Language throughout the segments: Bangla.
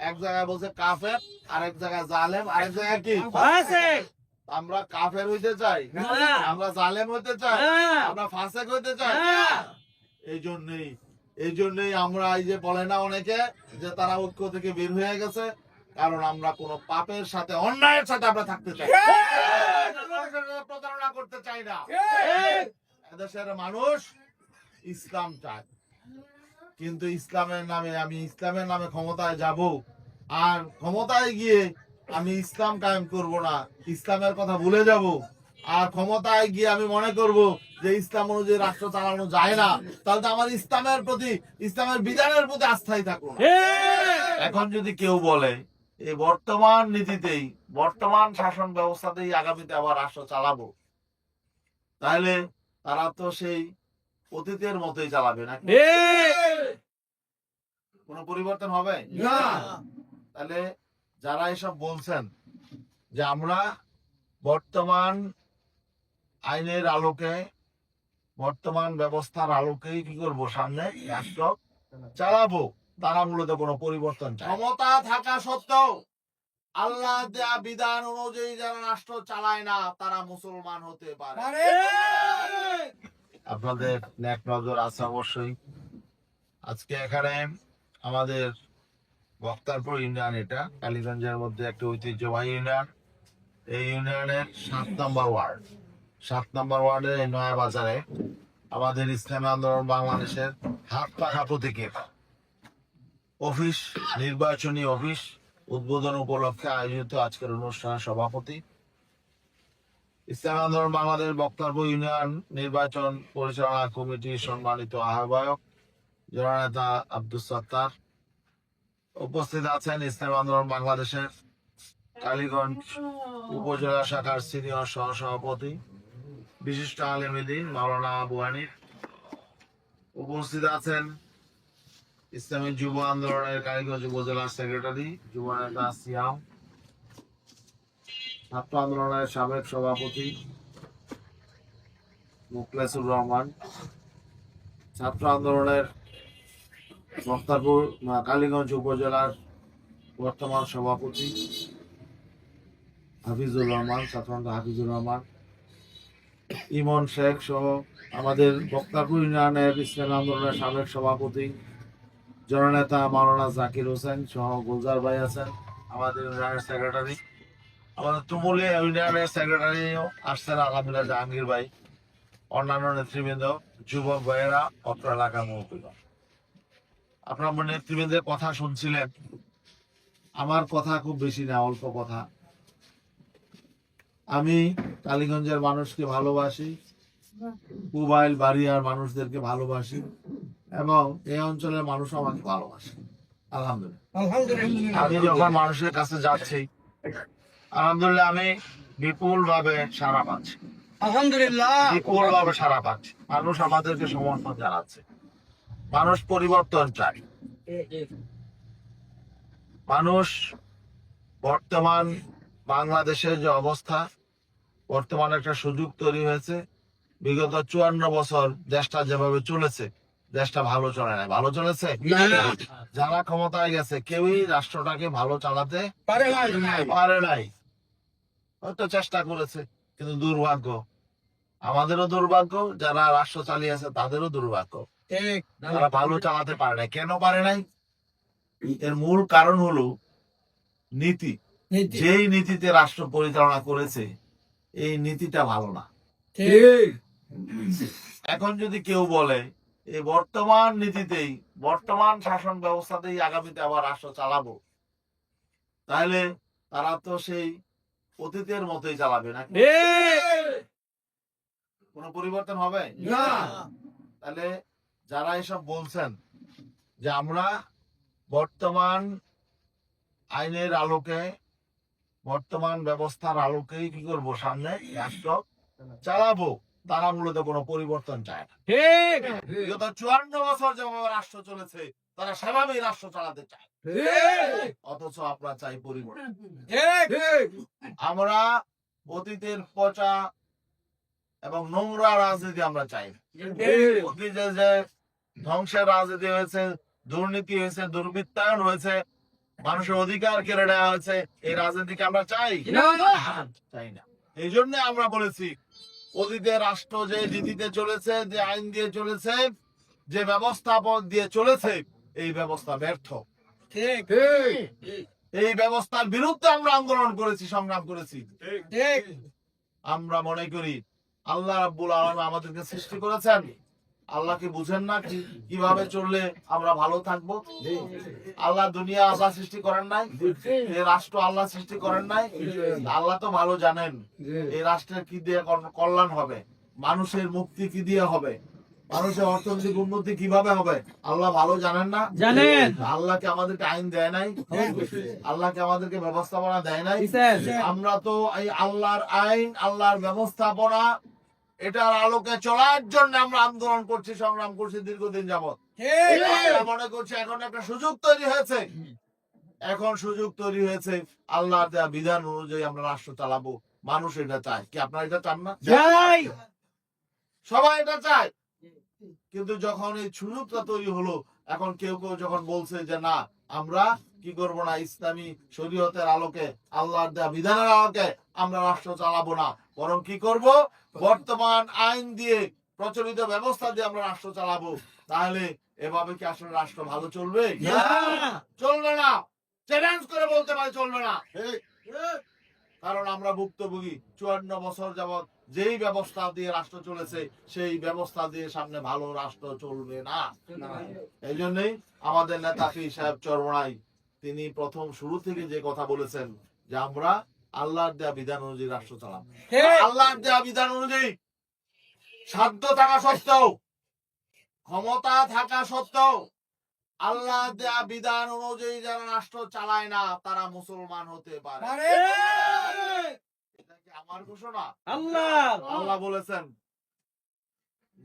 এক জায়গায় বলছে কাফের, আরেক জায়গায় জালেম, আরেক জায়গায় কি আমরা কাফের হইতে চাই, আমরা জালেম হইতে চাই, আমরা ফাসেক হইতে চাই। এই জন্যই আমরা এই যে বলে না অনেকে যে তারা ঐক্য থেকে বের হয়ে গেছে, কারণ আমরা কোন পাপের সাথে অন্যায়ের সাথে আমরা থাকতে চাই, প্রতারণা করতে চাই না। এদেশের মানুষ ইসলাম চায়, কিন্তু ইসলামের নামে ক্ষমতায় যাব, আর ক্ষমতায় গিয়ে আমি ইসলাম কায়েম করব না, ইসলামের কথা ভুলে যাব, আর ক্ষমতায় গিয়ে আমি মনে করব যে ইসলাম অনুযায়ী রাষ্ট্র চালানো যায় না, তাহলে তো আমার ইসলামের বিধানের প্রতি আস্থাই থাকলো না। এখন যদি কেউ বলে এই বর্তমান নীতিতেই, বর্তমান শাসন ব্যবস্থাতেই আগামীতে আবার রাষ্ট্র চালাবো, তাহলে তারা তো সেই অতীতের মতোই চালাবে না, কোনো পরিবর্তন হবে না। তাহলে যারা এসব বলছেন যে আমরা বর্তমান আইনের আলোকে, বর্তমান ব্যবস্থার আলোকেই কি করবো, সামনে রাষ্ট্র চালাবো, তারা মূলত কোনো পরিবর্তন চায়। ক্ষমতা থাকা সত্ত্বেও আল্লাহ দেয়া বিধান অনুযায়ী যারা রাষ্ট্র চালায় না, তারা মুসলমান হতে পারে। আপনাদের নেক নজর আছে অবশ্যই। আজকে এখানে আমাদের বক্তারপুর ইউনিয়ন, এটা কালীগঞ্জের মধ্যে একটা ঐতিহ্যবাহী ইউনিয়ন। এই ইউনিয়নের 7 নম্বর ওয়ার্ডের এই নয়া বাজারে আমাদের ইসলামী আন্দোলন বাংলাদেশের হাত পাখা প্রতীকের অফিস, নির্বাচনী অফিস উদ্বোধন উপলক্ষে আয়োজিত আজকের অনুষ্ঠানের সভাপতি, ইসলামী আন্দোলন বাংলাদেশ বক্তারপুর ইউনিয়ন নির্বাচন পরিচালনা কমিটির সম্মানিত আহ্বায়ক জননেতা আব্দুস সাত্তার। উপস্থিত আছেন ইসলামী আন্দোলন বাংলাদেশের কালীগঞ্জ উপজেলা শাখার সিনিয়র সহসভাপতি বিশিষ্ট আলেম দ্বীন মাওলানা আবু হানিফ। উপস্থিত আছেন ইসলামী যুব আন্দোলনের কালীগঞ্জ উপজেলা সেক্রেটারি যুব নেতা সিয়াম, ছাত্র আন্দোলনের সাবেক সভাপতি মুখলেসুর রহমান, ছাত্র আন্দোলনের বক্তারপুর কালীগঞ্জ উপজেলার বর্তমান সভাপতি হাফিজুর রহমান, ছাত্রনেতা হাফিজুর রহমান, ইমন শেখ সহ আমাদের বক্তারপুর ইউনিয়নের ইসলামী আন্দোলনের সাবেক সভাপতি জননেতা মাওলানা জাকির হোসেন সহ গুলজার ভাই আছেন, আমাদের ইউনিয়নের সেক্রেটারি, আমাদের তুমুলিয়া ইউনিয়নের সেক্রেটারিও আসছেন আলহামদুলিল্লাহ জাহাঙ্গীর ভাই, অন্যান্য নেতৃবৃন্দ, যুবক ভাইয়েরা, অত্র এলাকার মুরব্বীরা। আপনার নেতৃবৃন্দের কথা শুনছিলেন। আমার কথা খুব বেশি না, অল্প কথা। আমি কালীগঞ্জের মানুষকে ভালোবাসি, পুবাইল বাড়িয়ার মানুষদেরকে ভালোবাসি, এবং এই অঞ্চলের মানুষ আমাকে ভালোবাসে। আলহামদুলিল্লাহ। আমি যখন মানুষের কাছে যাচ্ছি, আলহামদুলিল্লাহ আমি বিপুল ভাবে সাড়া পাচ্ছি, বিপুল ভাবে সাড়া পাচ্ছি। মানুষ আমাদেরকে সমর্থন জানাচ্ছে, মানুষ পরিবর্তন চায়। মানুষ বর্তমান বাংলাদেশের যে অবস্থা, বর্তমানে একটা সুযোগ তৈরি হয়েছে। বিগত 54 বছর দেশটা যেভাবে চলেছে, দেশটা ভালো চলে নাই। ভালো চলেছে? যারা ক্ষমতায় গেছে কেউই রাষ্ট্রটাকে ভালো চালাতে পারে নাই। হয়তো চেষ্টা করেছে, কিন্তু দুর্ভাগ্য, আমাদেরও দুর্ভাগ্য, যারা রাষ্ট্র চালিয়েছে তাদেরও দুর্ভাগ্য, তারা ভালো চালাতে পারে নাই। কেন পারে নাই? এর মূল কারণ হলো নীতি। যেই নীতিতে রাষ্ট্র পরিচালনা করেছে, এই নীতিটা ভালো না। এখন যদি কেউ বলে এই বর্তমান নীতিতেই, বর্তমান শাসন ব্যবস্থাতেই আগামীতে আবার রাষ্ট্র চালাবো, তাহলে তারা তো সেই অতীতের মতোই চালাবে না, কোনো পরিবর্তন হবে না। তাহলে যারা এসব বলছেন যে আমরা বর্তমান আইনের আলোকে, বর্তমান ব্যবস্থার আলোকেই কি করবো, সামনে রাষ্ট্র চালাবো, তারা মূলত কোনো পরিবর্তন চায় না। বিগত 54 বছর যেভাবে রাষ্ট্র চলেছে, তারা সেভাবেই রাষ্ট্র চালাতে চায়, অথচ আমরা চাই পরিবর্তন। আমরা অতীতের পচা এবং নোংরা রাজনীতি আমরা চাই। অতীতে যে ধ্বংসের রাজনীতি হয়েছে, দুর্নীতি হয়েছে, দুর্বৃত্তায়ন হয়েছে, মানুষের অধিকার কেড়ে নেওয়া হয়েছে, এই রাজনীতিকে আমরা চাই চাই না। এই জন্য আমরা বলেছি অতীতে রাষ্ট্র যে নীতিতে চলেছে, যে আইন দিয়ে চলেছে, যে ব্যবস্থাপন দিয়ে চলেছে, এই ব্যবস্থা ব্যর্থ। এই ব্যবস্থার বিরুদ্ধে আমরা আন্দোলন করেছি, সংগ্রাম করেছি। আমরা মনে করি আল্লাহ রাব্বুল আলামিন আমাদেরকে সৃষ্টি করেছেন, আল্লাহকে বুঝেন না কিভাবে চললে আমরা ভালো থাকবো? আল্লাহ দুনিয়া আল্লাহ সৃষ্টি করেন নাই, এই রাষ্ট্র আল্লাহ সৃষ্টি করেন নাই। আল্লাহ তো ভালো জানেন এই রাষ্ট্রের কি দিয়ে কল্যাণ হবে, মানুষের মুক্তি কি দিয়ে হবে, মানুষের অর্থনৈতিক উন্নতি কিভাবে হবে, আল্লাহ ভালো জানেন না? জানেন। আল্লাহকে আমাদেরকে আইন দেয় নাই, আল্লাহকে আমাদেরকে ব্যবস্থাপনা দেয় নাই। আমরা তো এই আল্লাহর আইন, আল্লাহর ব্যবস্থাপনা, এটার আলোকে চলার জন্য আমরা আন্দোলন করছি, সংগ্রাম করছি দীর্ঘদিন যাবৎ। আমরা মনে করছি এখন একটা সুযোগ তৈরি হয়েছে, এখন সুযোগ তৈরি হয়েছে আল্লাহর দেওয়া বিধান অনুযায়ী আমরা রাষ্ট্র চালাবো। মানুষ এটা চায়, কি আপনারা এটা চান না? সবাই এটা চায়। কিন্তু যখন এই সুযোগটা তৈরি হলো, এখন কেউ কেউ যখন বলছে যে না, আমরা কি করবো না, ইসলামী শরীয়তের আলোকে, আল্লাহর দেওয়া বিধানের আলোকে আমরা রাষ্ট্র চালাবো না, বরং কি করব, বর্তমান আইন দিয়ে, প্রচলিত ব্যবস্থা দিয়ে আমরা রাষ্ট্র চালাবো। তাহলে এভাবে কি আসলে রাষ্ট্র ভালো চলবে? চলবে না। চ্যালেঞ্জ করে বলতে পারি চলবে না। কারণ আমরা ভুক্তভোগী। 54 বছর যাবৎ যেই ব্যবস্থা দিয়ে রাষ্ট্র চলেছে, সেই ব্যবস্থা দিয়ে সামনে ভালো রাষ্ট্র চলবে না। এই জন্যই আমাদের নেতা পীর সাহেব চরমনাই তিনি প্রথম শুরু থেকে যে কথা বলেছেন যে আমরা আল্লাহর দেয়া বিধান অনুযায়ী রাষ্ট্র চালাম। আল্লাহর দেয়া বিধান অনুযায়ী সাধ্য থাকা সত্ত্বেও, ক্ষমতা থাকা সত্ত্বেও আল্লাহ দেয়া বিধান অনুযায়ী যারা রাষ্ট্র চালায় না, তারা মুসলমান হতে পারে। এটা কি আমার ঘোষণা? আল্লাহ বলেছেন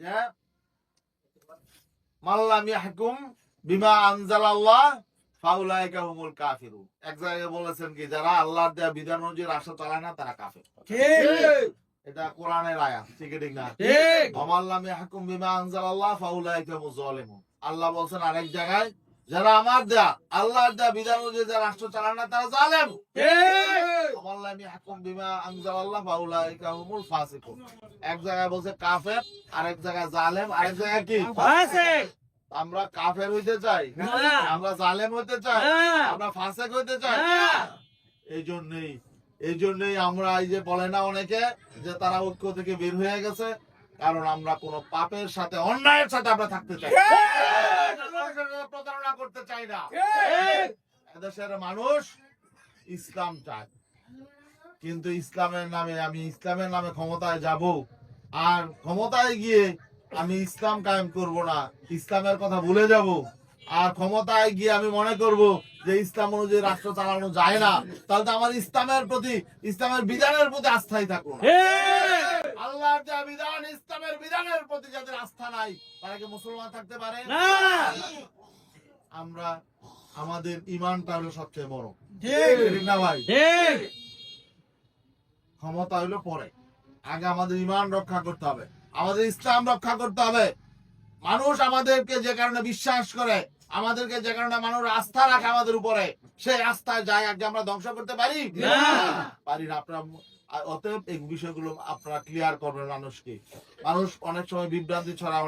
যে মাল্লাম ইয়াহকুম বিমা আনজালাল্লাহ ফাউলাইকা হুমুল কাফিরুন। এক জায়গায় বলেছেন কি, যারা আল্লাহর দেয়া বিধান অনুযায়ী রাষ্ট্র চালায় না, তারা কাফের। এটা কোরআনের আয়াত, ঠিক ঠিক না? মাল্লাম ইয়াহকুম বিমা আনজালাল্লাহ ফাউলাইকা হুমুজ জালিমুন। আল্লাহ বলছেন আরেক জায়গায়, যারা আমার দেয়া, আল্লাহর দেয়া বিধান অনুযায়ী যারা রাষ্ট্র চালায় না, তারা জালেম। মাল্লাম ইয়াহকুম বিমা আনজালাল্লাহ ফাউলাইকা হুমুল ফাসিকুন। এক জায়গায় বলছে কাফের, আরেক জায়গায় জালেম, আরেক জায়গায় কি ফাসিক। আমরা কাফের হইতে চাই, আমরা জালেম হইতে চাই, আমরা ফাসিক হইতে চাই। এই জন্যই আমরা এই যে বলে না অনেকে যে তারা ঐক্য থেকে বের হয়ে গেছে, কারণ আমরা কোন পাপের সাথে, অন্যায়ের সাথে আমরা থাকতে চাই, প্রতারণা করতে চাই না। এদেশের মানুষ ইসলাম চায়, কিন্তু ইসলামের নামে, আমি ইসলামের নামে ক্ষমতায় যাব, আর ক্ষমতায় গিয়ে আমি ইসলাম কায়েম করব না, ইসলামের কথা ভুলে যাব, আর ক্ষমতায় গিয়ে আমি মনে করব যে ইসলাম অনুযায়ী রাষ্ট্র চালানো যায় না, তাহলে তো আমার ইসলামের প্রতি, ইসলামের বিধানের প্রতি আস্থাই থাকলো না। আল্লাহর যে বিধান, ইসলামের বিধানের প্রতি যাদের আস্থা নাই, তারা কি মুসলমান থাকতে পারে? আমরা, আমাদের ইমানটা হলো সবচেয়ে বড়, ঠিক না ভাই? ক্ষমতা হলো পরে, আগে আমাদের ইমান রক্ষা করতে হবে, আমাদের ইসলাম রক্ষা করতে হবে। মানুষ আমাদেরকে যে কারণে বিশ্বাস করে, আমাদেরকে যে কারণে মানুষ আস্থা রাখে আমাদের উপরে, সেই আস্থায় যায় আগে আমরা ধ্বংস করতে পারি না? পারি না। আপনারা অতএব এই বিষয়গুলো আপনারা ক্লিয়ার করবেন মানুষকে। মানুষ অনেক সময় বিভ্রান্তি ছড়ায়,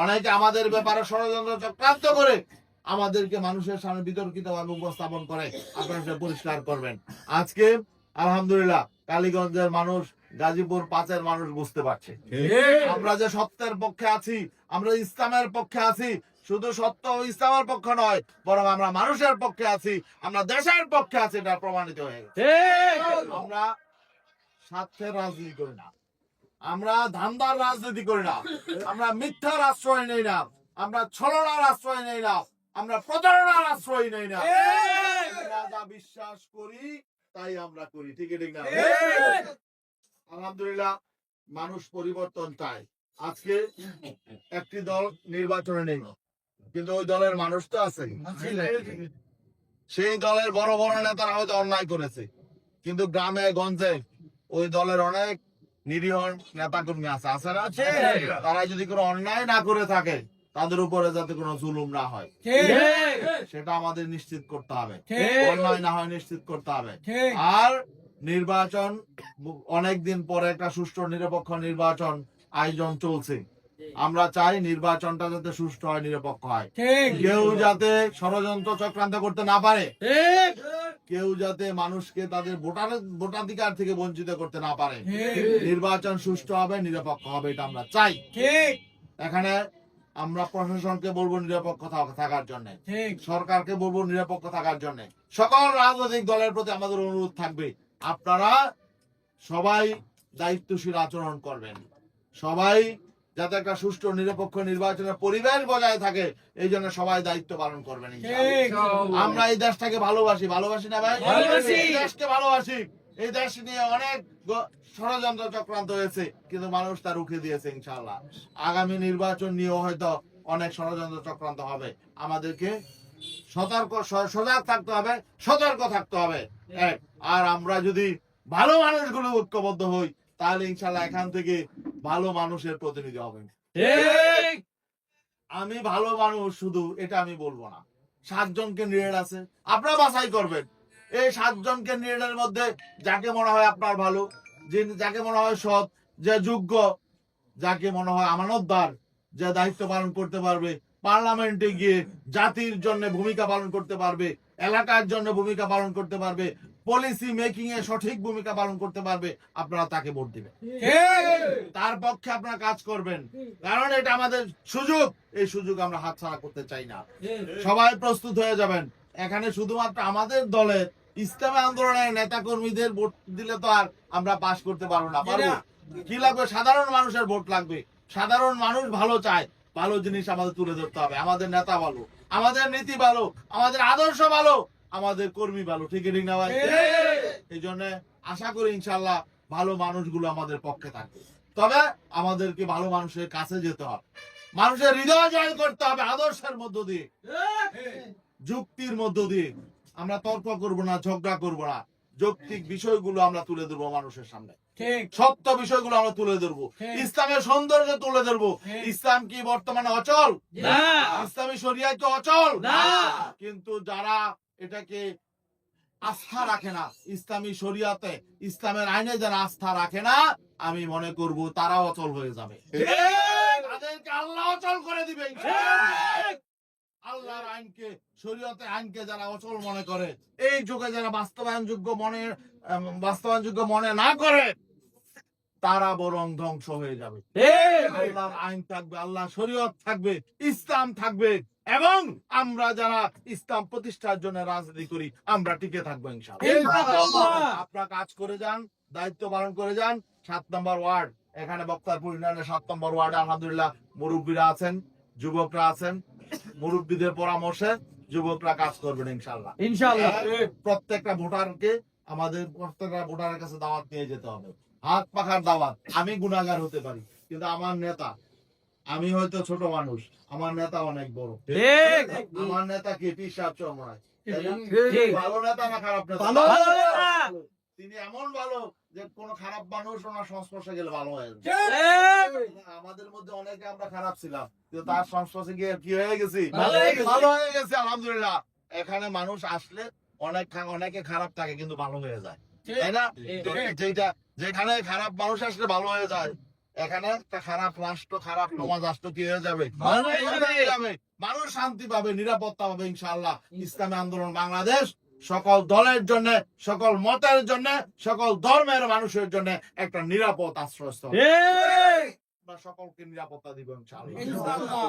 অনেকে আমাদের ব্যাপারে ষড়যন্ত্র চক্রান্ত করে আমাদেরকে মানুষের সামনে বিতর্কিত ভাবে উপস্থাপন করে। আপনারা সেটা পরিষ্কার করবেন। আজকে আলহামদুলিল্লাহ কালীগঞ্জের মানুষ, গাজীপুর 5-এর মানুষ বুঝতে পারছে আমরা যে সত্যের পক্ষে আছি, আমরা ইসলামের পক্ষে আছি। শুধু সত্য ও ইসলামের পক্ষে নয়, বরং আমরা মানুষের পক্ষে আছি, আমরা দেশের পক্ষে আছি, এটা প্রমাণিত হয়ে গেছে। আমরা স্বার্থের রাজনীতি করি না, আমরা ধান্দার রাজনীতি করি না, আমরা মিথ্যার আশ্রয় নেই না, আমরা ছলনার আশ্রয় নেই না, আমরা প্রতারণার আশ্রয় নেই না। যা বিশ্বাস করি তাই আমরা করি, ঠিক না? আলহামদুলিল্লাহ মানুষ পরিবর্তন চায়। আজকে একটি দল নির্বাচনে নেই, কিন্তু ওই দলের মানুষ তো আছে, সেই দলের বড় বড় নেতারা হয়তো অন্যায় করেছে, কিন্তু গ্রামে গঞ্জে ওই দলের অনেক নিরীহ নেতা কর্মী আছে না? তারা যদি কোনো অন্যায় না করে থাকে, তাদের উপরে যাতে কোনো জুলুম না হয় সেটা আমাদের নিশ্চিত করতে হবে, অন্যায় না হয় নিশ্চিত করতে হবে। আর নির্বাচন অনেকদিন পরে একটা সুষ্ঠু নিরপেক্ষ নির্বাচন আয়োজন চলছে। আমরা চাই নির্বাচনটা যাতে সুষ্ঠু হয়, নিরপেক্ষ হয়, কেউ যাতে ষড়যন্ত্র চক্রান্ত করতে না পারে, কেউ যাতে মানুষকে তাদের ভোটাধিকার থেকে বঞ্চিত করতে না পারে। নির্বাচন সুষ্ঠু হবে, নিরপেক্ষ হবে, এটা আমরা চাই। এখানে আমরা প্রশাসনকে বলবো নিরপেক্ষ থাকার জন্য, সরকারকে বলবো নিরপেক্ষ থাকার জন্য, সকল রাজনৈতিক দলের প্রতি আমাদের অনুরোধ থাকবে আপনারা সবাই দায়িত্বশীল আচরণ করবেন, সবাই যাতে একটা সুষ্ঠু নিরপেক্ষ নির্বাচনের পরিবেশ বজায় থাকে এই জন্য সবাই দায়িত্ব পালন করবেন। আমরা এই দেশটাকে ভালোবাসি, ভালোবাসি না ভাই? এই দেশকে ভালোবাসি। এই দেশ নিয়ে অনেক ষড়যন্ত্র চক্রান্ত হয়েছে কিন্তু মানুষ তা রুখে দিয়েছে। ইনশাআল্লাহ আগামী নির্বাচন নিয়েও হয়তো অনেক ষড়যন্ত্র চক্রান্ত হবে। আমাদেরকে সজাগ থাকতে হবে, সতর্ক থাকতে হবে। আর আমরা যদি ভালো মানুষগুলো ঐক্যবদ্ধ হই তাহলে ইনশাআল্লাহ এখান থেকে ভালো মানুষের প্রতিনিধি হবে। আমি ভালো মানুষ শুধু এটা আমি বলবো না, 7 জন ক্যান্ডিডেট আছে, আপনারা বাছাই করবেন। এই 7 জন ক্যান্ডিডেটের মধ্যে যাকে মনে হয় আপনার ভালো, যাকে মনে হয় সৎ, যে যোগ্য, যাকে মনে হয় আমানতদার, যে দায়িত্ব পালন করতে পারবে, পার্লামেন্টে গিয়ে জাতির জন্য ভূমিকা পালন করতে পারবে, এলাকার জন্য ভূমিকা পালন করতে পারবে, পলিসি মেকিং এ সঠিক ভূমিকা পালন করতে পারবে, আপনারা তাকে ভোট দিবেন, তার পক্ষে আপনারা কাজ করবেন। কারণ এটা আমাদের সুযোগ, এই সুযোগ আমরা হাতছাড়া করতে চাই না। সবাই প্রস্তুত হয়ে যাবেন। এখানে শুধুমাত্র আমাদের দলের ইসলামী আন্দোলনের নেতা কর্মীদের ভোট দিলে তো আর আমরা পাস করতে পারবো না। কি লাগবে? সাধারণ মানুষের ভোট লাগবে। সাধারণ মানুষ ভালো চায়, ভালো জিনিস আমাদের তুলে ধরতে হবে। আমাদের নেতা ভালো, আমাদের নীতি ভালো, আমাদের আদর্শ ভালো, আমাদের কর্মী ভালো, ঠিক না ভাই? এই জন্য আশা করি ইনশাল্লাহ ভালো মানুষগুলো আমাদের পক্ষে থাকবে। তবে আমাদেরকে ভালো মানুষের কাছে যেতে হবে, মানুষের হৃদয় জয় করতে হবে আদর্শের মধ্য দিয়ে, যুক্তির মধ্য দিয়ে। আমরা তর্ক করব না, ঝগড়া করব না, যৌক্তিক বিষয়গুলো আমরা তুলে ধরবো মানুষের সামনে, সত্য বিষয়গুলো আমরা তুলে ধরবো, ইসলামের সৌন্দর্য তুলে ধরবো। ইসলাম কি বর্তমানে অচল? ইসলামী শরিয়া কি অচল? কিন্তু যারা এটাকে আস্থা রাখে না, ইসলামী শরিয়াতে, ইসলামের আইনে যারা আস্থা রাখে না, আমি মনে করব তারা অচল হয়ে যাবে, তাদেরকে আল্লাহ অচল করে দিবে। আল্লাহর আইনকে, শরীয়তে আইনকে যারা অচল মনে করে, এই যুগে যারা বাস্তবায়নযোগ্য মনে না করে, তারা বরং ধ্বংস হয়ে যাবে। আল্লাহর আইন থাকবে, আল্লাহর শরীয়ত থাকবে, ইসলাম থাকবে, এবং আমরা যারা ইসলাম প্রতিষ্ঠার জন্য রাজনীতি করি আমরা টিকে থাকবো ইনশাআল্লাহ। আপনারা কাজ করে যান, দায়িত্ব পালন করে যান। 7 নম্বর ওয়ার্ড, এখানে বক্তারপুর ইউনিয়নের 7 নম্বর ওয়ার্ডে আলহামদুলিল্লাহ মুরব্বীরা আছেন, যুবকরা আছেন। মুরব্বীদের পরামর্শে যুবকরা কাজ করবেন ইনশাআল্লাহ। প্রত্যেকটা ভোটারকে আমাদের প্রত্যেকটা ভোটারের কাছে দাওয়াত নিয়ে যেতে হবে, হাত পাখার দাওয়াত। আমি গুনাহগার হতে পারি কিন্তু আমার নেতা, আমি হয়তো ছোট মানুষ, আমার নেতা অনেক বড়। আমার নেতা কে? পীর সাহেব চরমনাই। ভালো নেতা না খারাপ নেতা? তিনি এমন ভালো যে কোন খারাপ মানুষ ওনার সংস্পর্শে গেলে ভালো হয়ে যাবে। আমাদের মধ্যে অনেকে আমরা খারাপ ছিলাম কিন্তু তার সংস্পর্শে গিয়ে কি হয়ে গেছি? ভালো হয়ে গেছে আলহামদুলিল্লাহ। এখানে মানুষ আসলে অনেকে খারাপ থাকে কিন্তু ভালো হয়ে যায়, তাই না? যেখানে খারাপ মানুষ আসলে ভালো হয়ে যায়, এখানে একটা খারাপ রাষ্ট্র, খারাপ সমাজ রাষ্ট্র কি হয়ে যাবে? মানুষ শান্তি পাবে, নিরাপত্তা পাবে ইনশাআল্লাহ। ইসলামী আন্দোলন বাংলাদেশ সকল দলের জন্য, সকল মতের জন্য, সকল ধর্মের মানুষের জন্য একটা নিরাপদ আশ্রয়স্থল। আমরা সকলকে নিরাপত্তা দিব ইনশাআল্লাহ।